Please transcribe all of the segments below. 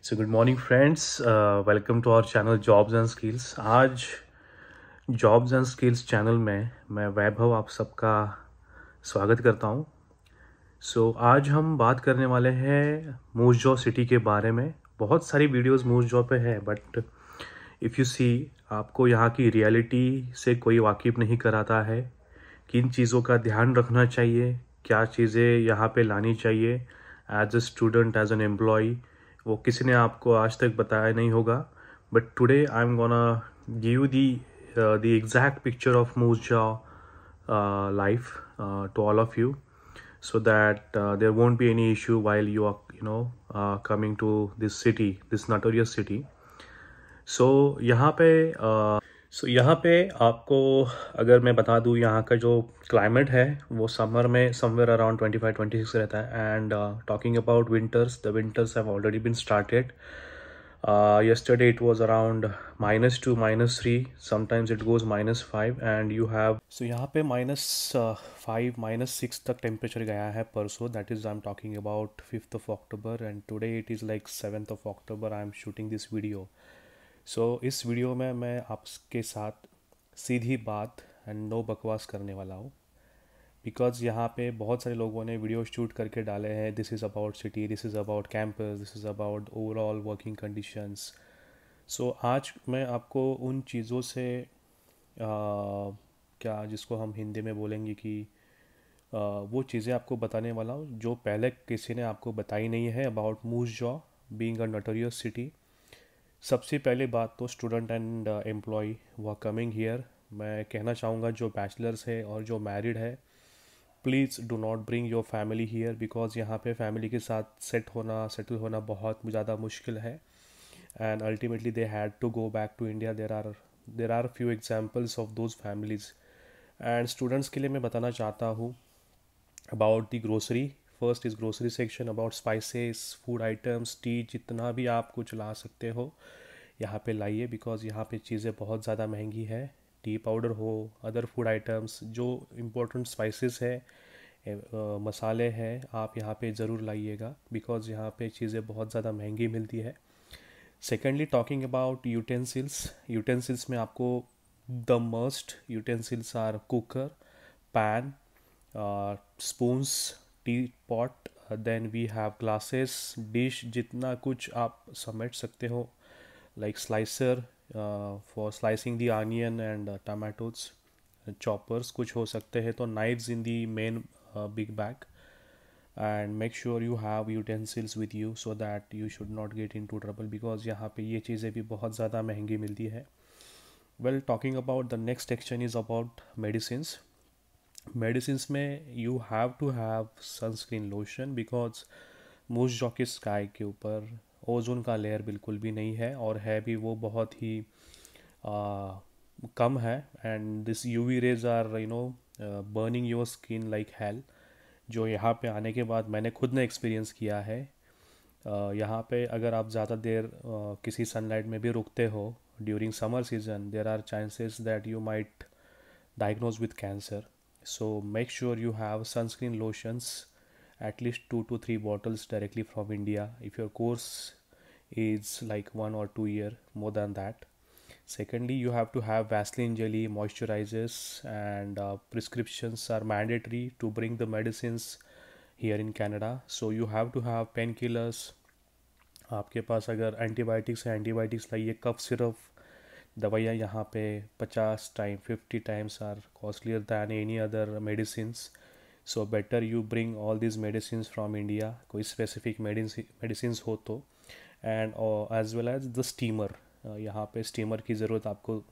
So good morning friends, welcome to our channel jobs and skills. आज jobs and skills channel में मैं वैभव आप सबका स्वागत करता हूं। आज हम बात करने वाले हैं मूसजॉ सिटी के बारे में। बहुत सारी वीडियोस मूसजॉ पे है, बट इफ़ यू सी, आपको यहाँ की रियलिटी से कोई वाकिफ नहीं कराता है। किन चीज़ों का ध्यान रखना चाहिए, क्या चीज़ें यहाँ पे लानी चाहिए as a student, as an employ, वो किसी ने आपको आज तक बताया नहीं होगा। But today I am gonna give the exact picture of Moose Jaw life to all of you, so that there won't be any issue while you are coming to this city, this notorious city. so यहाँ पे यहाँ पे आपको अगर मैं बता दूँ, यहाँ का जो क्लाइमेट है वो समर में समवेयर अराउंड 25-26 रहता है। And talking about winters, the winters have already been started. Yesterday it was around -2, -3, sometimes it goes -5, and you have यहाँ पे -5, -6 तक टेम्परेचर गया है परसों. That is I am talking about 5th of October, and today it is like 7th of October. I am shooting this video. इस video में मैं आपके साथ सीधी बात एंड नो बकवास करने वाला हूँ, बिकॉज़ यहाँ पे बहुत सारे लोगों ने वीडियो शूट करके डाले हैं. This is about city, this is about campus, this is about overall working conditions. आज मैं आपको उन चीज़ों से क्या जिसको हम हिंदी में बोलेंगे कि वो चीज़ें आपको बताने वाला हूँ जो पहले किसी ने आपको बताई नहीं है about Moose Jaw being a notorious city. सबसे पहले बात तो स्टूडेंट एंड एम्प्लॉय वो कमिंग हियर, मैं कहना चाहूँगा जो बैचलर्स है और जो मैरिड है, please do not bring your family here, because यहाँ पे फैमिली के साथ सेटल होना बहुत ज़्यादा मुश्किल है. And ultimately they had to go back to India. There are few examples of those families. And students के लिए मैं बताना चाहता हूँ about the grocery. First is grocery section, about spices, food items, tea, जितना भी आप कुछ ला सकते हो यहाँ पे लाइए, बिकॉज़ यहाँ पे चीज़ें बहुत ज़्यादा महंगी है. टी पाउडर हो, अदर फूड आइटम्स, जो इम्पोर्टेंट स्पाइसेस है, मसाले हैं, आप यहाँ पे ज़रूर लाइएगा, बिकॉज़ यहाँ पे चीज़ें बहुत ज़्यादा महंगी मिलती है. सेकेंडली, टॉकिंग अबाउट यूटेंसिल्स में आपको the must utensils are cooker, pan, spoons, tea pot, then we have glasses, dish, जितना कुछ आप समेट सकते हो, like slicer for slicing the onion and tomatoes, choppers कुछ हो सकते हैं, तो knives in the main big bag. And make sure you have utensils with you so that you should not get into trouble, because यहाँ पे ये चीज़ें भी बहुत ज़्यादा महंगी मिलती है. Well, talking about the next section is about medicine में you have to have sunscreen lotion, because Moose Jaw की स्काई के ऊपर ओजोन का लेयर बिल्कुल भी नहीं है, और है भी वो बहुत ही कम है. And this UV rays are burning your skin like hell, जो यहाँ पे आने के बाद मैंने खुद ने एक्सपीरियंस किया है. यहाँ पे अगर आप ज़्यादा देर किसी सनलाइट में भी रुकते हो during summer season, there are chances that you might diagnosed with cancer. So make sure you have sunscreen lotions, at least 2 to 3 bottles directly from India if your course is like 1 or 2 year, more than that. Secondly, you have to have Vaseline jelly, moisturizers, and prescriptions are mandatory to bring the medicines here in Canada. So you have to have painkillers. आपके पास अगर antibiotics है, antibiotics लाइए. Cough syrup, दवाइयाँ यहाँ पे 50 times are costlier than any other medicine. So better you bring all this medicine from India, कोई specific medicine हो तो. And as well as the steamer, यहाँ पे स्टीमर की ज़रूरत आपको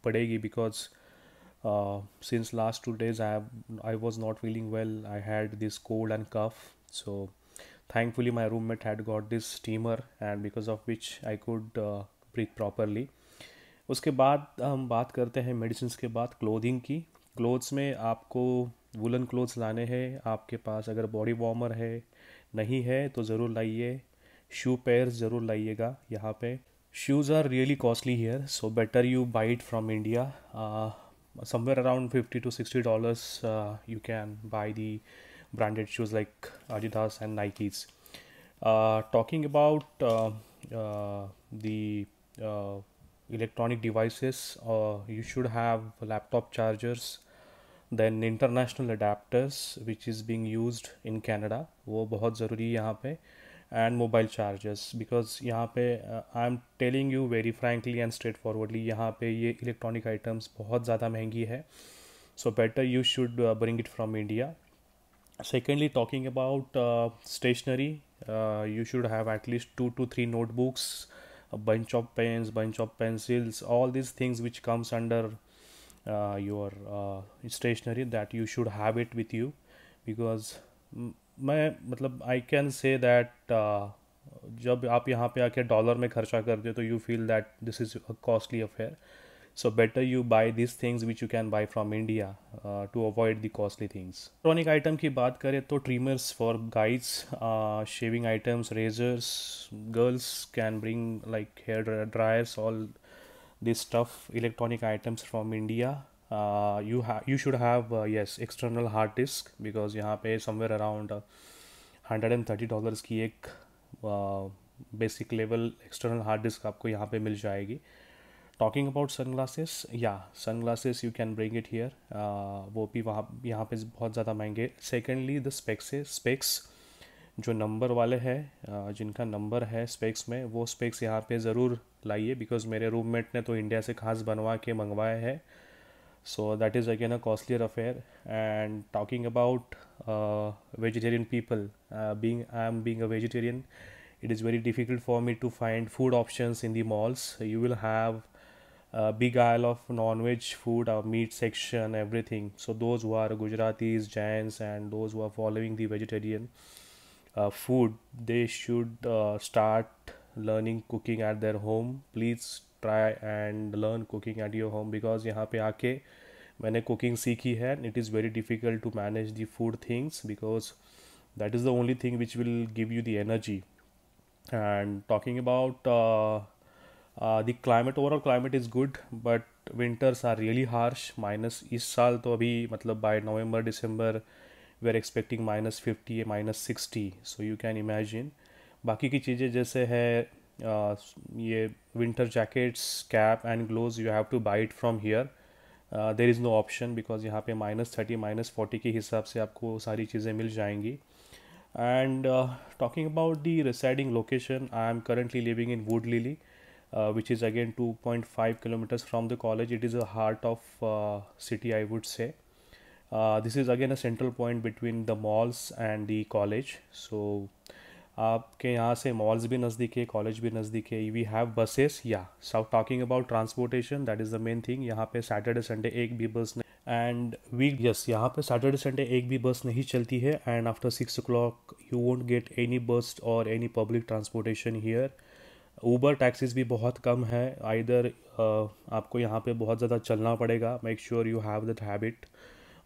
पड़ेगी, because since last 2 days I was not feeling well. I had this cold and cough. So thankfully my roommate had got this steamer, and because of which I could breathe properly. उसके बाद हम बात करते हैं medicine के बाद clothing की. Clothes में आपको वुलन क्लोथ्स लाने हैं आपके पास. अगर बॉडी वार्मर है नहीं है तो ज़रूर लाइए. शू पेयर्स ज़रूर लाइएगा. यहाँ पे shoes are really costly here, so better you buy it from India. somewhere around $50 to $60 you can buy the branded shoes like Adidas and Nikes. Talking about the electronic devices. You should have laptop chargers, then international adapters which is being used in Canada, वो बहुत ज़रूरी है यहाँ पे, and mobile chargers, because यहाँ पे I'm telling you very frankly and straightforwardly, यहाँ पे ये electronic items बहुत ज़्यादा महंगी है, so better you should bring it from India. Secondly, talking about stationery, you should have at least 2 to 3 notebooks, a bunch of pens, bunch of pencils, all these things which comes under your stationery, that you should have it with you, because मैं मतलब I can say that जब आप यहाँ पे आके dollar में खर्चा करते हो तो you feel that this is a costly affair. So better you buy these things which you can buy from India to avoid the costly things. Electronic item की बात करें तो trimmers for guys, shaving items, razors. Girls can bring like hair dryers, all this stuff, electronic items from India. You should have yes, external hard disk, because यहाँ पे somewhere around $130 की एक basic level external hard disk आपको यहाँ पे मिल जाएगी. Talking about sunglasses, या sunglasses you can bring it here, वो भी वहाँ यहाँ पे बहुत ज़्यादा महंगे. सेकेंडली द स्पेक्स जो नंबर वाले हैं, जिनका नंबर है स्पेक्स में, वो स्पेक्स यहाँ पे ज़रूर लाइए, बिकॉज मेरे रूममेट ने तो इंडिया से खास बनवा के मंगवाया है. So that is again a costlier affair. And talking about vegetarian people, being a vegetarian, it is very difficult for me to find food options in the malls. You will have a big aisle of non-veg food, meat section, everything. So those who are Gujaratis, Jains, and those who are following the vegetarian food, they should start learning cooking at their home. Please try and learn cooking at your home, because यहाँ पे आके मैंने cooking सीखी है. It is very difficult to manage the food things, because that is the only thing which will give you the energy. And talking about the climate, overall climate is good, but winters are really harsh. Minus इस साल तो अभी मतलब by November December we are expecting -50 -60, so you can imagine. बाकी की चीज़ें जैसे है ये winter jackets, cap and gloves, you have to buy it from here. There is no option, because यहाँ पे -30 -40 के हिसाब से आपको सारी चीज़ें मिल जाएंगी. And talking about the residing location, I am currently living in Wood Lily, which is again 2.5 kilometers from the college. It is a heart of city, I would say. This is again a central point between the malls and the college. So आपके यहाँ से malls भी नज़दीक है, college भी नज़दीक है. We have buses, yeah. So talking about transportation, that is the main thing. यहाँ पे Saturday Sunday एक भी बस नहीं, एंड वीक यस, यहाँ पे सैटरडे संडे एक भी बस नहीं चलती है. And after 6 o'clock you won't get any बस और any public transportation here. Uber taxis भी बहुत कम है. आइदर आपको यहाँ पे बहुत ज़्यादा चलना पड़ेगा. Make sure you have that habit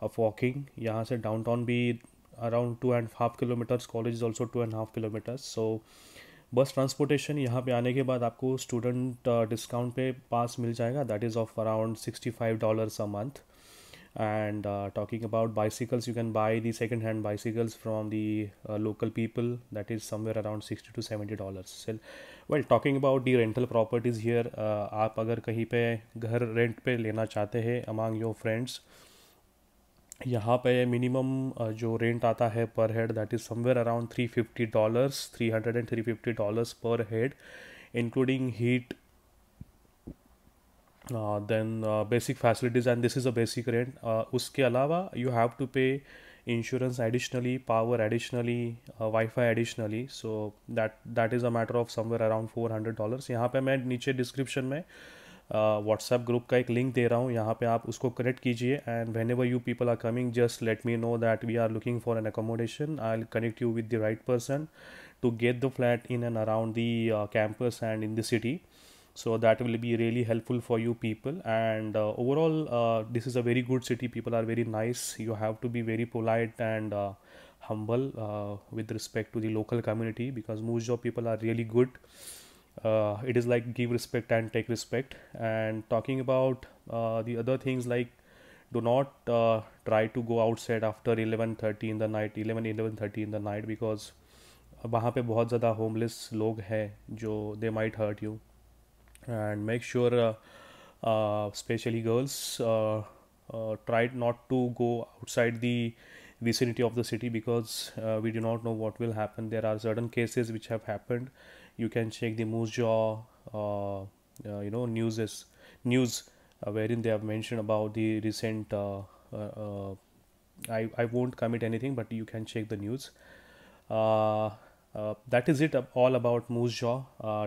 of walking. यहाँ से डाउनटाउन भी around 2.5 kilometers, college is also 2.5 kilometers. सो बस ट्रांसपोर्टेशन, यहाँ पे आने के बाद आपको स्टूडेंट डिस्काउंट पे पास मिल जाएगा. That is of around $65 a month. And talking about bicycles, you can buy the second hand bicycles from the local people. That is somewhere around $60 to $70. So, well, talking about the rental properties here, आप अगर कहीं पे घर rent पे लेना चाहते हैं among your friends, यहाँ पे मिनिमम जो रेंट आता है पर head, that is somewhere around $350, $300 and $350 पर head, including heat, then basic facilities, and this is a basic rent. उसके अलावा you have to pay insurance additionally, power additionally, Wi-Fi additionally. So that is a matter of somewhere around $400. यहाँ पे मैं नीचे description में WhatsApp group का एक link दे रहा हूँ. यहाँ पे आप उसको कनेक्ट कीजिए, and whenever you people are coming, just let me know that we are looking for an accommodation. I'll connect you with the right person to get the flat in and around the campus and in the city. So that will be really helpful for you people. And overall this is a very good city. People are very nice. You have to be very polite and humble with respect to the local community, because most of people are really good. It is like give respect and take respect. And talking about the other things, like do not try to go outside after 11:30 in the night, 11:30 in the night, because वहाँ पे बहुत ज़्यादा homeless लोग हैं जो they might hurt you, and make sure especially girls try not to go outside the vicinity of the city, because we do not know what will happen. There are certain cases which have happened. You can check the Moose Jaw news wherein they have mentioned about the recent I won't commit anything, but you can check the news. uh, that is it all about Moose Jaw.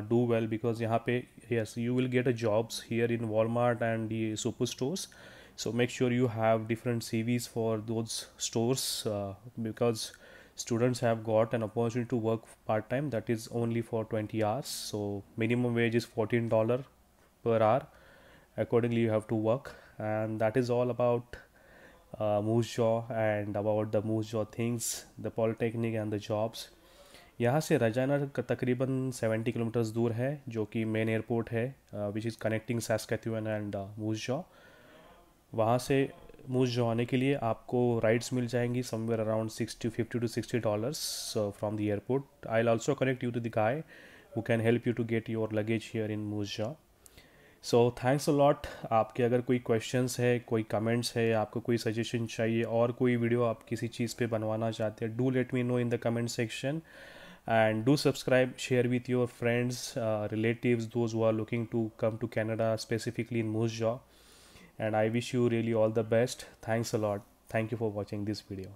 Do well, because यहाँ पे yes you will get a jobs here in Walmart and the superstores. So make sure you have different CVs for those stores, because students have got an opportunity to work part time, that is only for 20 hours. So minimum wage is $14 per hour. Accordingly you have to work, and that is all about Moose Jaw and about the Moose Jaw things, the polytechnic and the jobs. यहाँ से रजाना तकरीबन 70 kilometres दूर है, जो कि main airport है, which is connecting Saskatchewan and Moose Jaw. वहाँ से मूस जॉ आने के लिए आपको राइड्स मिल जाएंगी somewhere around 50 to $60 from the airport. I will also connect you to the guy who can help you to get your luggage here in Moose Jaw. So thanks a lot. आपके अगर कोई questions है, कोई comments है, आपको कोई suggestion चाहिए और कोई वीडियो आप किसी चीज़ पे बनवाना चाहते हैं, do let me know in the comment section, and do subscribe, share with your friends, relatives, those who are looking to come to Canada, specifically in Moose Jaw. And I wish you really all the best. Thanks a lot. Thank you for watching this video.